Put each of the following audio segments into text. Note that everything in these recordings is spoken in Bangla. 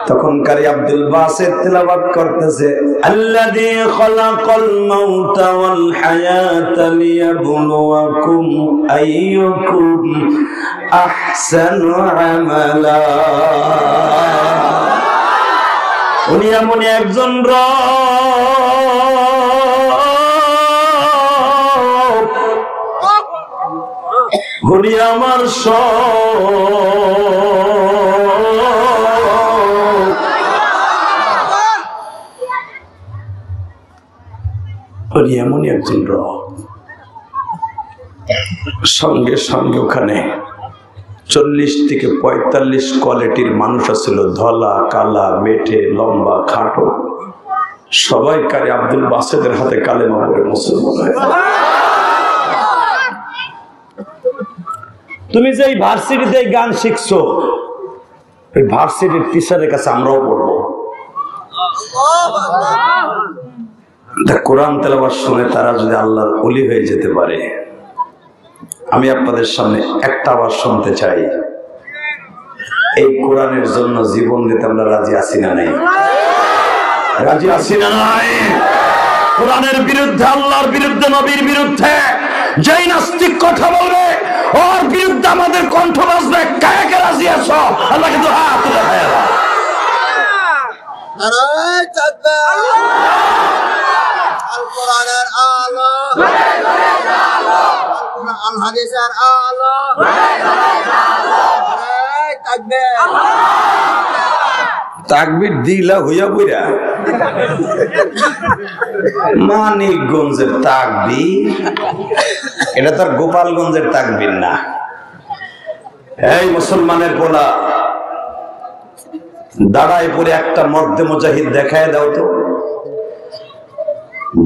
তখন কারি আব্দুল বাসিত তেলাওয়াত করতেছে আল্লাযী খালাকাল মাউতা ওয়াল হায়াতা লিয়াবলুয়াকুম আইয়ুকুম আহসানু আমালা। উনি এমন একজন রব, উনি আমার উনি এমনই একজন রব। সঙ্গে সঙ্গে ওখানে 40 থেকে 45 কোয়ালিটির মানুষ ছিল, ধলা কালা মেঠে লম্বা খাটো, সবাই কারি আব্দুল বাসিতের হাতে কালেমা পড়ে মুসলমান হয়। তুমি যে এই ভার্সিটিতে গান শিখছো, ওই ভার্সিটির টিচারের কাছে আমরাও পড়বো। কোরআন তেলাওয়াত শুনে তারা যদি আল্লাহর ওলি হয়ে যেতে পারে, আমি আপনাদের সামনে একটা আওয়াজ শুনতে চাই, এই কোরআনের জন্য জীবন দিতে আমরা রাজি আছি না নাই? রাজি আছি না নাই? কোরআনের বিরুদ্ধে, আল্লাহর বিরুদ্ধে, নবীর বিরুদ্ধে যেই নাস্তিক কথা বলবে, ওর বিরুদ্ধে আমাদের কণ্ঠ বাজবে। কে কে রাজি আছো? আল্লাহ কিন্তু হাত তুলে দেয়। কোরআনের আলো, কোরআন হাদিসের আলো, তাকবীর দিলা হইয়া বইরা মানিকগঞ্জের তাকবীর, এটা তার গোপালগঞ্জের তাকবীর না। এই মুসলমানের পোলা, দাঁড়ায় পরে একটা মর্দে মুজাহিদ দেখায় দাও তো।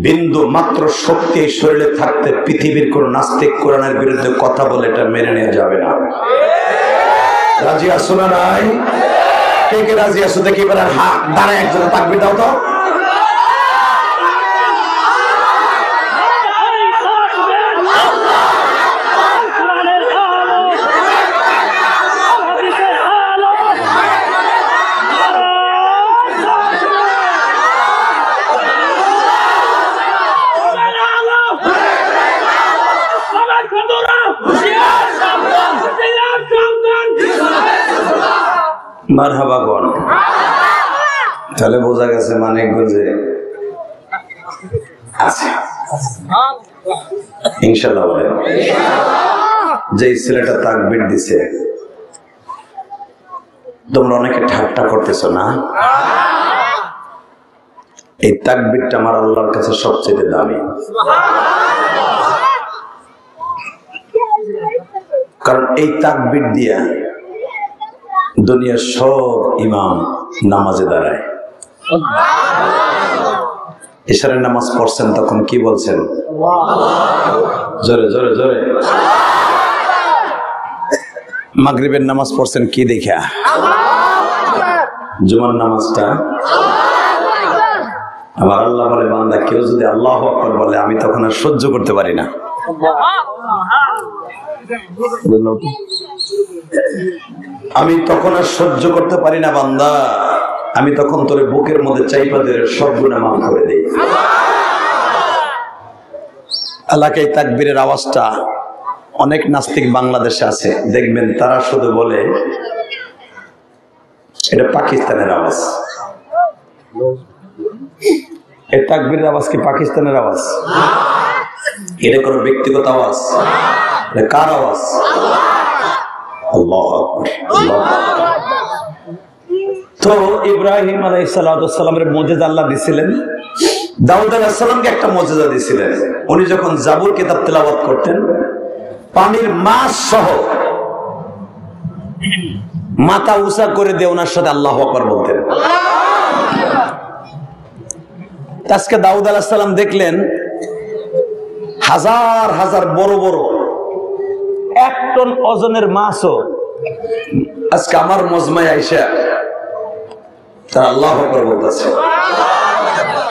বিন্দু মাত্র শক্তি এই শরীরে থাকতে পৃথিবীর কোন নাস্তিক কোরআনের বিরুদ্ধে কথা বলে এটা মেনে নেওয়া যাবে না। রাজি আছো না নাই? কে কে রাজি আছো দেখি এবার হাত দাঁড়ায় একজন তাকবীর দাও তো। মারহাবা গণ। তাহলে বোঝা গেছে মানিকগঞ্জে আছে ইনশাআল্লাহ। বলেন যে ছেলেটা তাকবীর দিছে, তোমরা অনেকে ঠাট্টা করতেছো না? এই তাকবীরটা আমার আল্লাহর কাছে সবচেয়ে দামি, কারণ এই তাকবীর দিয়া দুনিয়ার সব ইমাম নামাজে দাঁড়ায়। ইশারের নামাজ পড়ছেন তখন কি বলছেন? জোরে জোরে জোরে। মাগরিবের নামাজ পড়ছেন কি দেখা? জুমার নামাজটা আমার আল্লাহ বলে, বান্দা কেউ যদি আল্লাহু আকবার বলে আমি তখন আর সহ্য করতে পারি না। আমি তখন আর সহ্য করতে পারি না বান্দা, আমি তখন তোর বুকের মধ্যে চাইপা দিয়ে সব গুনাহ মাফ করে দেই। আল্লাহকে এই তাকবীরের আওয়াজটা অনেক নাস্তিক বাংলাদেশে আছে, দেখবেন তারা শুধু বলে এটা পাকিস্তানের আওয়াজ। এই তাকবীরের আওয়াজ কি পাকিস্তানের আওয়াজ? এটা কোনো ব্যক্তিগত আওয়াজ? এটা কার আওয়াজ? আল্লাহু আকবার। তো ইব্রাহিম আলাইহিস সালামের মুজিজা আল্লাহ দিছিলেন, দাউদ আলাইহিস সালামকে একটা মুজিজা দিছিলেন। উনি যখন জাবুর কিতাব তেলাওয়াত করতেন, পানির মাছ সহ মাথা উঁচা করে দিয়ে ওনার সাথে আল্লাহু আকবার বলতেন। আজকে দাউদ আলাইহিস সালাম দেখলেন হাজার হাজার বড় বড় 1 টন ওজনের মাছও আজকে আমার মজমায় আইসা তারা আল্লাহু আকবার বলতেছে।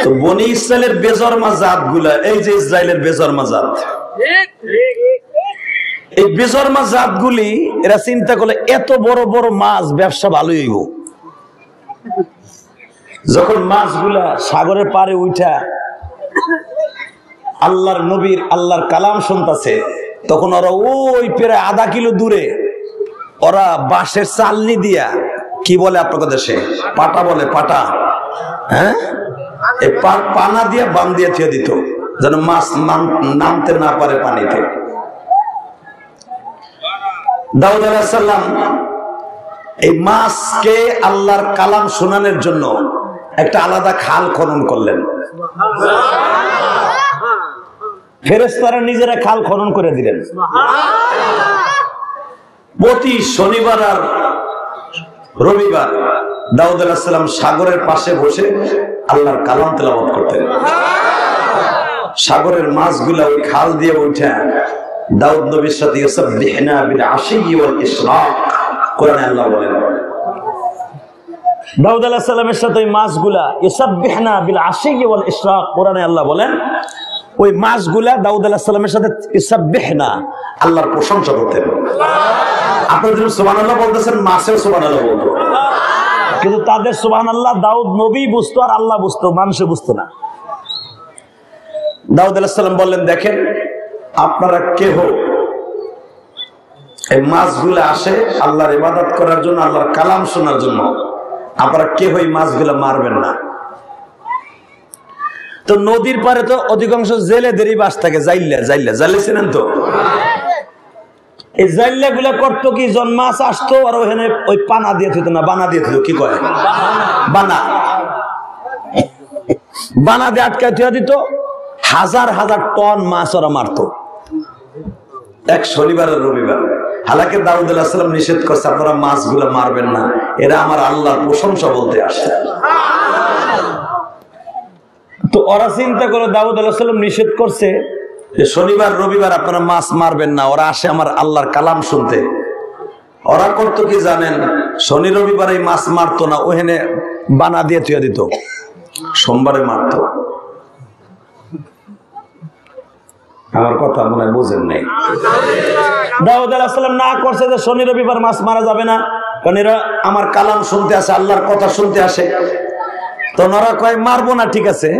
তো বনি ইসরাইলের বেজরমা জাত গুলা, এই যে ইসরাইলের বেজরমা জাত, এই বেজরমা জাত গুলি এরা চিন্তা করলে এত বড় বড় মাছ ব্যবসা ভালোই হইব, যখন মাছগুলা সাগরের পারে উঠা আল্লাহর নবীর আল্লাহর কালাম শুনতেছে, তখন ওরা ওই প্রায় আধা কিলো দূরে ওরা বাঁশের চালনি দিয়া, কি বলে আপনাদের দেশে পাটা বলে, পাটা, হ্যাঁ, এই পানা দিয়া বান দিয়ে থিয়ে দিত যেন মাছ নামতে না পারে পানিতে। দাউদ আলাইহিস সালাম এই মাছকে আল্লাহর কালাম শোনানোর জন্য একটা আলাদা খাল খনন করলেন। ফেরেশতারা নিজেরা খাল খনন করে দিলেন। প্রতি শনিবার আর রবিবার দাউদ আলাইহিস সালাম সাগরের পাশে বসে আল্লাহর কালাম তেলাওয়াত করতেন। সাগরের মাছগুলা ওই খাল দিয়ে উঠে দাউদ নবীর সাথে ইউসাব্বিহনা বিল আশিয়্যি ওয়াল ইশরাক, কোরআনে আল্লাহ বলেন দাউদ আলাইহিস সালামের সাথে ওই মাছগুলা ইউসাব্বিহনা বিল আশিয়্যি ওয়াল ইশরাক, কোরআনে আল্লাহ বলেন ওই মাছগুলা দাউদ আলাইহিস সালামের সাথে ইউসাব্বিহনা, আল্লাহর প্রশংসা করতেন। আপনারা যখন সুবহানাল্লাহ বলতেছেন, মাছেও সুবহানাল্লাহ বলতো, কিন্তু তাদের সুবহানাল্লাহ দাউদ নবী বুঝতো আর আল্লাহ বুঝতো, মানুষে বুঝতো না। দাউদ আলাইহিস সালাম বললেন, দেখেন আপনারা কেহ এই মাছগুলা আসে আল্লাহর ইবাদত করার জন্য, আল্লাহর কালাম শোনার জন্য, আপনারা কেহ এই মাছগুলা মারবেন না। তো নদীর পারে তো অধিকাংশ জেলেদেরই বাস থাকে, জাইল্লা ছিলেন তো, এই জাইল্লা গুলা করতো কি, জন মাছ আসতো আর ওখানে ওই পানা দিয়ে থিত না, বানা দিয়ে থিত, কি কয় বানা দিয়ে আটকায় থিয়া দিত। হাজার হাজার টন মাছ ওরা মারতো এক শনিবার আর রবিবার। হালাকে দাউদ আলাইহিস সালাম নিষেধ করছে, আপনারা মাছগুলা মারবেন না, এরা আমার আল্লাহর প্রশংসা বলতে আসছে। তো ওরা চিন্তা করে দাউদ আলাইহিস সালাম নিষেধ করছে যে শনিবার রবিবার আপনারা মাছ মারবেন না, ওরা আসে আমার আল্লাহর কালাম শুনতে। ওরা করতো কি জানেন, শনি রবিবার এই মাছ মারতো না, ওখানে বানা দিয়ে থুয়ে দিত, সোমবারে মারতো। আমার কথা মনে হয় বুঝেন নাই। দাউদ আলাইহিস সালাম না করছে যে শনি রবিবার মাছ মারা যাবে না, কারণ এরা আমার কালাম শুনতে আসে, আল্লাহর কথা শুনতে আসে। তো ওরা কয় মারবো না, ঠিক আছে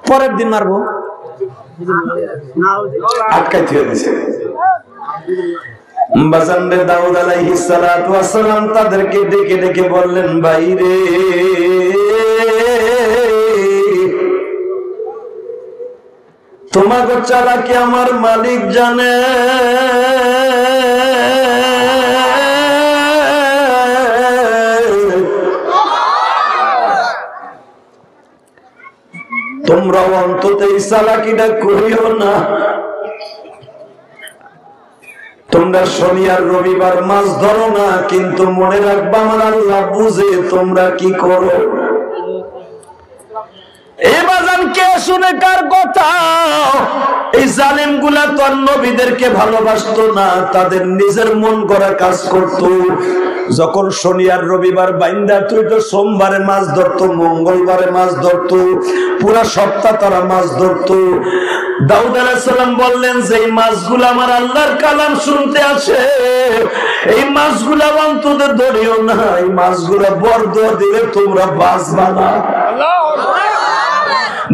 পরের দিন মারবো, আটকাই থিয়ে দিছে। বাজানরে দাউদ আলাইহিস সালাতু ওয়াস সালাম তাদেরকে ডেকে ডেকে বললেন, বাইরে তোমাকে চালাকি আমার মালিক জানে, তোমরা অন্তত এই চালাকিটা করিও না। তোমরা শনি আর রবিবার মাছ ধরো না, কিন্তু মনে রাখবা আমার আল্লাহ বুঝে তোমরা কি করো। এই বাজান কে শুনে কার কথা? এই জালিম গুলা তো নবীদেরকে ভালোবাসতো না, তাদের নিজের মন করা কাজ করত। যখন শনি আর রবিবার বাইন্দা তুই তো সোমবারে মাছ ধরতো, মঙ্গলবারে মাছ ধরতো, পুরা সপ্তাহ তারা মাছ ধরতো। দাউদ আলাইহিস সালাম বললেন যে এই মাছগুলো আমার আল্লাহর কালাম শুনতে আসে, এই মাছগুলা অন্তত ধরিও না, এই মাছগুলা বরদোয়া দিলে তোমরা বাঁচবা না।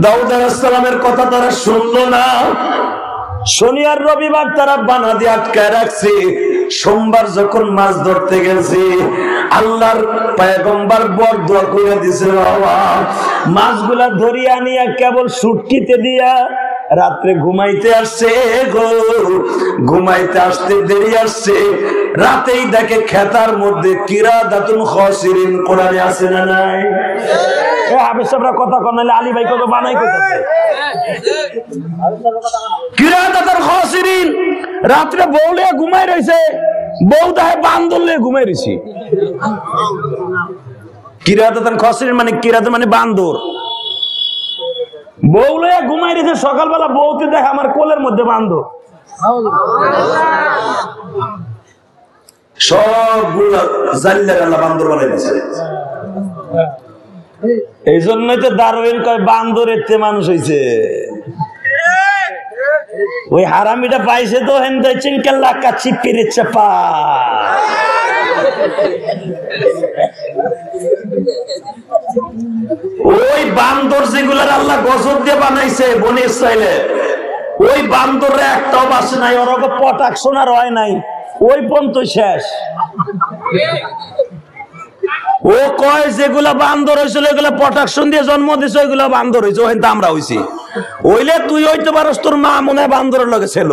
দাউদ আলাইহিস সালামের কথা তারা শুনলো না। শনি আর রবিবার তারা বানা দিয়ে আটকায় রাখছে। সোমবার যখন মাছ ধরতে গেছে, আল্লাহর পয়গম্বর বরদোয়া করে দিছে, বাবা মাছগুলা ধরিয়া নিয়া কেবল সুটকিতে দিয়া রাত্রে ঘুমাইতে আসছে গো। ঘুমাইতে আসতে দেরি আসছে, রাতেই দেখে খেতার মধ্যে কিরাদাতুন খাসিরিন, কোরআনে আছে না নাই? কথা কম নাইলে আলী ভাই কত বানাই করতেছে। কিরাদাতুন খাসিরিন, রাত্রে বউলে ঘুমাই রইছে, বউ দাহে বান্দরলে ঘুমাই রইছি। কিরাদাতুন খাসিরিন মানে কিরাত মানে বান্দর। বউ লইয়া ঘুমাই রয়েছে, সকালবেলা বউতে দেখে আমার কোলের মধ্যে বান্দর। সবগুলা জাল্লার আল্লাহ বান্দর বানাই দিয়েছে। এই জন্যই তো দারোয়েন কয় বান্দরের চেয়ে মানুষ হয়েছে। ওই হারামিটা পাইছে তো হেন্দে চিনকাল্লা কাচ্চি পেরে চাপা। ওই বান্দর যেগুলার আল্লাহ গজব দিয়ে বানাইছে বনি ইসরাইলের, ওই বান্দরে একটাও বাসে নাই, ওর প্রোটেকশন আর হয় নাই, ওই পর্যন্ত শেষ। ও কয় যেগুলা বান্দর হয়েছিল এগুলা প্রোটেকশন দিয়ে জন্ম দিছে, ওইগুলা বান্দর হয়েছে, ওই আমরা হয়েছি। ওইলে তুই হইতে পারস তোর মা মনে হয় বান্দরের লগে ছিল।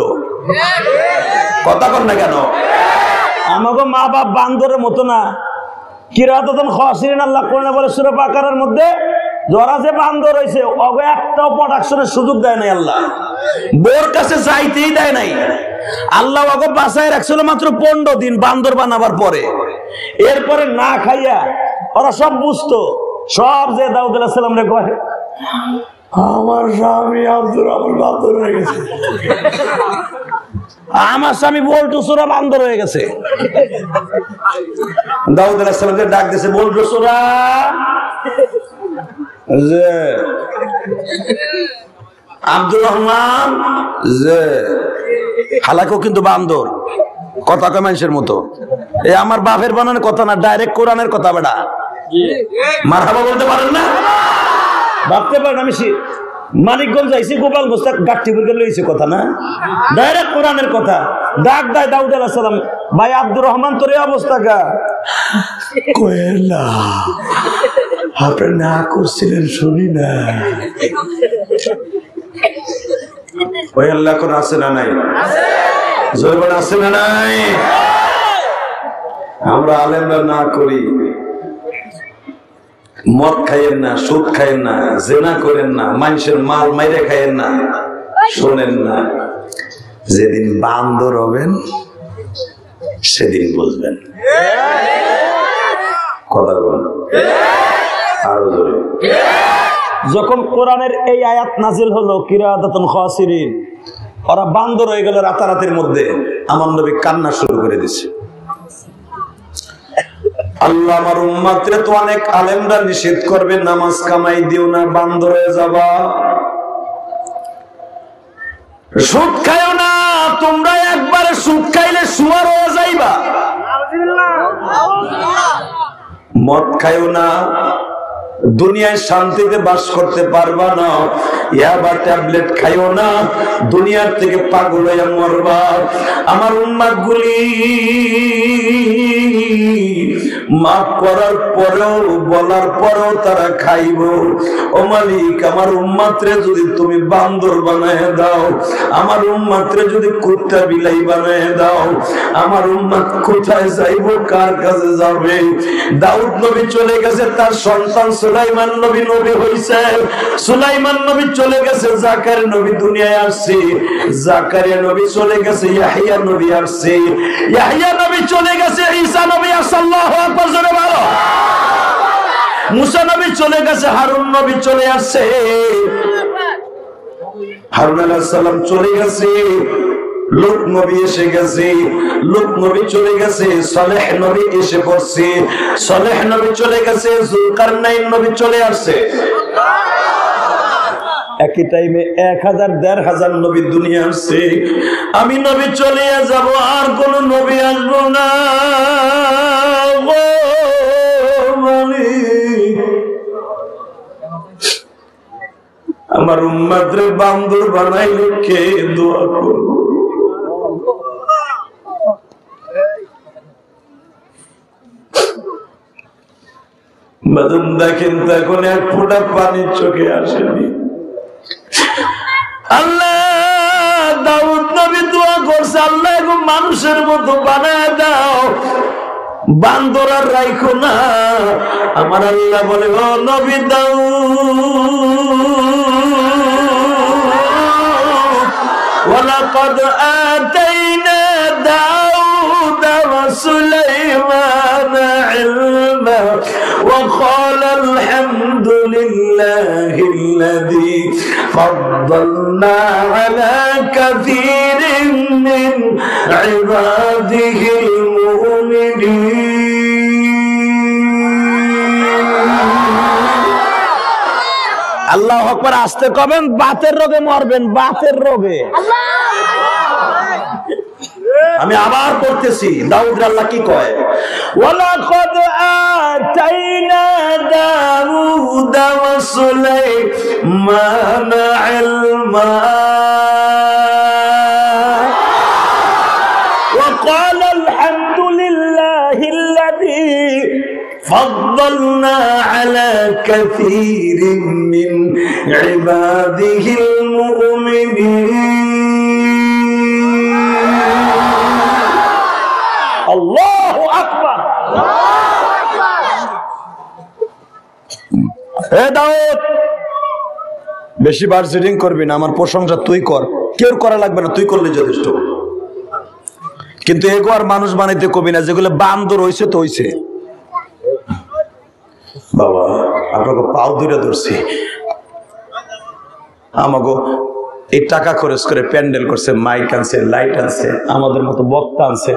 কথা কর না কেন? আমাকে মা বাপ বান্দরের মতো না। কিরাতাতুন খাসিরিন আল্লাহ কোরআনে বলে সূরা বাকারার মধ্যে, যারা যে বান্দর হয়েছে ওকে একটাও প্রোটেকশনের সুযোগ দেয় নাই আল্লাহ, বোর কাছে যাইতেই দেয় নাই আল্লাহ। ওকে বাঁচায় রাখছিল মাত্র 15 দিন বান্দর বানাবার পরে। এরপরে না খাইয়া ওরা সব বুঝতো, সব যে দাউদ আলাইহিস সালাম রে কয় আমার স্বামী আব্দুর রহমান বান্দর হয়ে গেছে, আমার স্বামী বল্টুসুরা বান্দর হয়ে গেছে। দাউদ আলাইহিস সালামকে ডাক দিয়েছে, বল্টুসুরা যে আব্দুর রহমান যে হালাকো কিন্তু বান্দর, কথা কয় মানুষের মতো। এ আমার বাপের বানানোর কথা না, ডাইরেক্ট কোরআনের কথা। বেটা মারহাবা বলতে পারেন না? ভাবতে পারেন আমি মানিকগঞ্জ যাইছি, গোপালগঞ্জ গাঠি বুঝে লইছে কথা না, ডাইরেক্ট কোরআনের কথা। ডাক দেয় দাউদ আলাইহিস সালাম, ভাই আব্দুর রহমান তোর এই অবস্থা কা? কয় না আপনি না করছিলেন শুনি না। ওই আল্লাহ কোন আছে না নাই? জোরবান আছে না নাই? আমরা আলেমরা না করি, মদ খাইয়েন না, সুদ খাইয়েন না, জেনা করেন না, মানুষের মাল মাইরে খাইয়েন না। শোনেন না, যেদিন বান্দর হবেন সেদিন বুঝবেন। কথা বল আরো জোরে। যখন কোরআনের এই আয়াত নাজিল হলো কিরাতাতুন খাসিরিন, ওরা বান্দর হয়ে গেল রাতারাতির মধ্যে। আমার নবী কান্না শুরু করে দিছে। আল্লাহ আমার উম্মতরে তো অনেক আলেমরা নিষেধ করবে, নামাজ কামাই দিও না, বান্দর হয়ে যাবা, সুদ খাইও না, তোমরা একবারে সুদ খাইলে শুয়ার হয়ে যাইবা, মদ খাইও না, দুনিয়ায় শান্তিতে বাস করতে পারবা না, ইয়াবা ট্যাবলেট খাইও না, দুনিয়ার থেকে পাগল হয়ে মরবা। আমার উম্মত গুলি মাফ করার পরেও বলার পরেও তারা খাইব। ও মালিক, আমার উম্মতরে যদি তুমি বান্দর বানায় দাও, আমার উম্মতরে যদি কুত্তা বিলাই বানায় দাও, আমার উম্মত কোথায় যাইব, কার কাছে যাবে? দাউদ নবী চলে গেছে, তার সন্তান সুলাইমান নবী নবী হইছে। সুলাইমান নবী চলে গেছে, জাকারিয়া নবী দুনিয়ায় আসছে। জাকারিয়া নবী চলে গেছে, ইয়াহইয়া নবী আসছে। ইয়াহইয়া নবী চলে গেছে, ঈসা নবী আল্লাহু আকবার জোরে বলো। মুসা নবী চলে গেছে, হারুন নবী চলে আসছে। হারুন আলাইহিস সালাম চলে গেছে, লূত নবী এসে গেছে, লূত নবী চলে গেছে, সালেহ নবী এসে পড়ছে, সালেহ নবী চলে গেছে, যুলকারনাইন নবী চলে আসছে। একই টাইমে 1000-1500 নবী দুনিয়া আসছে। আমি নবী চলে যাব, আর কোন নবী আসবো না। আমার উম্মতরে বান্দর বানাইলে কে দোয়া করব? দেখেন তো এখন এক ফোঁটা পানি চোখে আসেনি। আল্লাহ দাউদ নবী দোয়া করছে, আল্লাহ এখন মানুষের মতো বানায় দাও, বান্দর আর রাইখো না। আমার আল্লাহ বলে, ও নবী দাউদ, ওয়ালাকাদ আতাইনা দাউদ ওয়া সুলাইমানা ইলমা ওয়া ক্বালা আলহামদুলিল্লাহিল্লাযী ফাদ্দালনা আলা কাসীরিন মিন ইবাদিহিল আল্লাহু আকবার। আসতে কবেন, বাতের রোগে মরবেন, বাতের রোগে। আমি আবার পড়তেছি, দাউদ আল্লাহ কি কয়, ওয়ালাকাদ আতাইনা দাউদা ওয়া সুলাইমানা ইলমা ওয়া ক্বালা আলহামদুলিল্লাহিল্লাযী فضلنا على كثير من عباده المؤمنين الله أكبر হে দাউদ, বেশি বার সিটিং করবি না, আমার প্রশংসা তুই কর, কেউ করা লাগবে না, তুই করলে যথেষ্ট। কিন্তু এগো আর মানুষ বানাইতে কবি না, যেগুলো বান্দর হইছে তো হইছে। বাবা আপনাকে পাও দূরে ধরছি, আমাকে এই টাকা খরচ করে প্যান্ডেল করছে, মাইক আনছে, লাইট আনছে, আমাদের মতো বক্তা আনছে,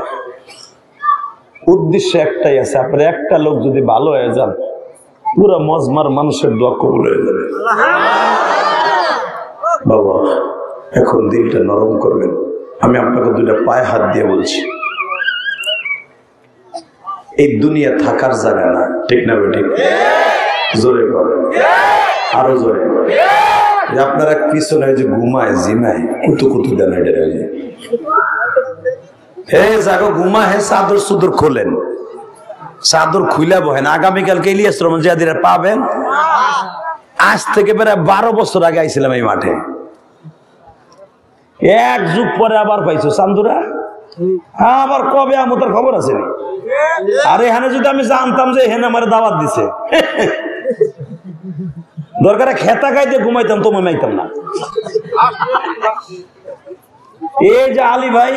উদ্দেশ্য একটাই আছে, আপনার একটা লোক যদি ভালো হয়ে যান, পুরো মজমার মানুষের দোয়া কবুল হয়ে যাবে। বাবা এখন দিলটা নরম করবেন, আমি আপনাকে দুইটা পায়ে হাত দিয়ে বলছি, এই দুনিয়া থাকার জায়গা না, ঠিক না বেঠিক? জোরে করে, আরো জোরে। আপনারা পিছনে যে ঘুমায় জিমায় কুতু কুতু দেন, হে জাগো ঘুমা, হে চাদর সুদর খোলেন, চাদর খুলে বহেন। আগামীকালকে ইলিয়াস রহমান জিয়াদিরা পাবেন। আজ থেকে প্রায় 12 বছর আগে আইছিলাম এই মাঠে, এক যুগ পরে আবার পাইছো চান্দুরা, আবার কবে আমাদের খবর আছে? আর এখানে যদি আমি জানতাম যে এখানে আমার দাওয়াত দিছে, দরকারে খেতা খাইতে ঘুমাইতাম, তো ঘুমাইতাম না। এই যে আলী ভাই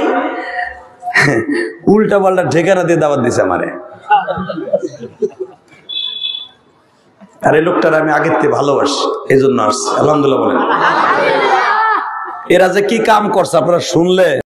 উল্টা পাল্টা ঠিকানা দিয়ে দাওয়াত দিছে আমারে, আর এই লোকটার আমি আগের থেকে ভালোবাসি, এই জন্য আসছি। আলহামদুলিল্লাহ বলেন। এরা যে কি কাম করছে আপনারা শুনলে